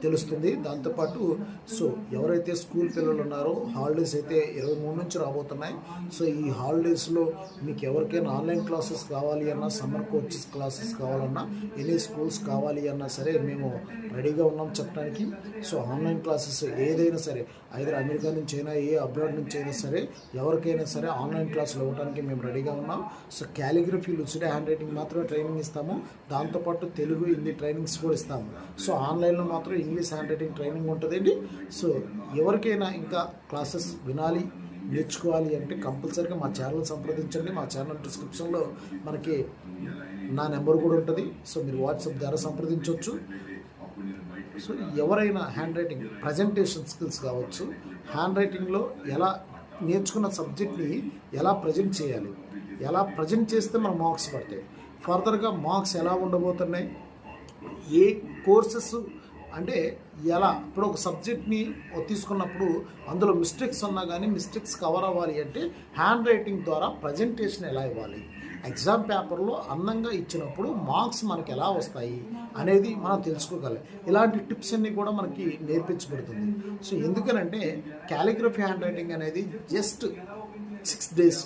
తెలుస్తుంది. దాంతోపాటు సో ఎవరైతే స్కూల్ పిల్లలు ఉన్నారో హాలిడేస్ అయితే 23 నుంచి రాబోతున్నాయి. సో ఈ హాలిడేస్లో మీకు ఎవరికైనా ఆన్లైన్ క్లాసెస్ కావాలి అన్నా, సమ్మర్ కోచెస్ క్లాసెస్ కావాలన్నా, ఎనీ స్కూల్స్ కావాలి అన్నా సరే మేము రెడీగా ఉన్నాం చెప్పడానికి. సో ఆన్లైన్ క్లాసెస్ ఏదైనా సరే, ఐదర్ అమెరికా నుంచి అయినా, అబ్రాడ్ నుంచి అయినా సరే, ఎవరికైనా సరే ఆన్లైన్ క్లాసులు ఇవ్వడానికి మేము రెడీగా ఉన్నాం. So calligraphy, lucid hand writing మాత్రమే ట్రైనింగ్ ఇస్తాము. దాంతోపాటు తెలుగు, హిందీ ట్రైనింగ్స్ కూడా ఇస్తాము. సో ఆన్లైన్లో మాత్రం ఇంగ్లీష్ హ్యాండ్ రైటింగ్ ట్రైనింగ్ ఉంటుందండి. సో ఎవరికైనా ఇంకా క్లాసెస్ వినాలి, నేర్చుకోవాలి అంటే కంపల్సరీగా మా ఛానల్ సంప్రదించండి. మా ఛానల్ డిస్క్రిప్షన్లో మనకి నా నెంబర్ కూడా ఉంటుంది. సో మీరు వాట్సాప్ ద్వారా సంప్రదించవచ్చు. సో ఎవరైనా హ్యాండ్ రైటింగ్ ప్రజెంటేషన్ స్కిల్స్ కావచ్చు, హ్యాండ్ రైటింగ్లో ఎలా నేర్చుకున్న సబ్జెక్ట్ని ఎలా ప్రజెంట్ చేయాలి, ఎలా ప్రజెంట్ చేస్తే మన మార్క్స్ పడతాయి, ఫర్దర్గా మార్క్స్ ఎలా ఉండబోతున్నాయి, ఏ కోర్సెస్ అంటే ఎలా, ఇప్పుడు ఒక సబ్జెక్ట్ని తీసుకున్నప్పుడు అందులో మిస్టేక్స్ ఉన్నా కానీ మిస్టేక్స్ కవర్ అవ్వాలి అంటే హ్యాండ్ రైటింగ్ ద్వారా ప్రజెంటేషన్ ఎలా ఇవ్వాలి, ఎగ్జామ్ పేపర్లో అందంగా ఇచ్చినప్పుడు మార్క్స్ మనకి ఎలా వస్తాయి అనేది మనం తెలుసుకోగలం. ఇలాంటి టిప్స్ అన్నీ కూడా మనకి నేర్పించబడుతుంది. సో ఎందుకనంటే క్యాలిగ్రఫీ హ్యాండ్ రైటింగ్ అనేది జస్ట్ 6 days,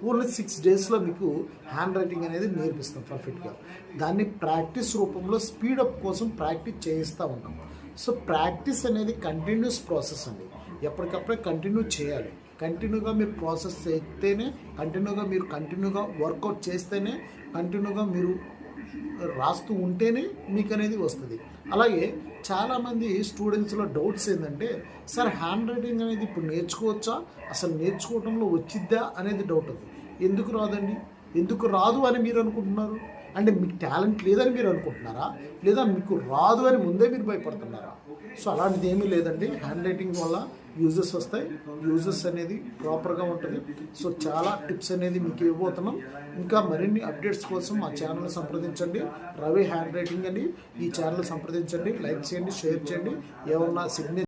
ఓన్లీ 6 daysలో మీకు హ్యాండ్ రైటింగ్ అనేది నేర్పిస్తాం పర్ఫెక్ట్గా. దాన్ని ప్రాక్టీస్ రూపంలో స్పీడప్ కోసం ప్రాక్టీస్ చేయిస్తూ ఉంటాం. సో ప్రాక్టీస్ అనేది కంటిన్యూస్ ప్రాసెస్ అండి. ఎప్పటికప్పుడే కంటిన్యూ చేయాలి. కంటిన్యూగా మీరు ప్రాసెస్ చేస్తేనే, కంటిన్యూగా వర్కౌట్ చేస్తేనే, కంటిన్యూగా మీరు రాస్తూ ఉంటేనే మీకు అనేది వస్తుంది. అలాగే చాలామంది స్టూడెంట్స్లో డౌట్స్ ఏంటంటే, సార్ హ్యాండ్ రైటింగ్ అనేది ఇప్పుడు నేర్చుకోవచ్చా, అసలు నేర్చుకోవడంలో వచ్చిద్దా అనేది డౌట్ ఉంది. ఎందుకు రాదండి, ఎందుకు రాదు అని మీరు అనుకుంటున్నారు? అంటే మీకు టాలెంట్ లేదని మీరు అనుకుంటున్నారా, లేదా మీకు రాదు అని ముందే మీరు భయపడుతున్నారా? సో అలాంటిది ఏమీ లేదండి. హ్యాండ్ రైటింగ్ వల్ల యూజెస్ వస్తాయి. యూజెస్ అనేది ప్రాపర్గా ఉంటుంది. సో చాలా టిప్స్ అనేది మీకు ఇవ్వబోతున్నాం. ఇంకా మరిన్ని అప్డేట్స్ కోసం మా ఛానల్ సంప్రదించండి. రవి హ్యాండ్ రైటింగ్ అని ఈ ఛానల్ సంప్రదించండి. లైక్ చేయండి, షేర్ చేయండి. ఏమన్నా సిగ్నేచర్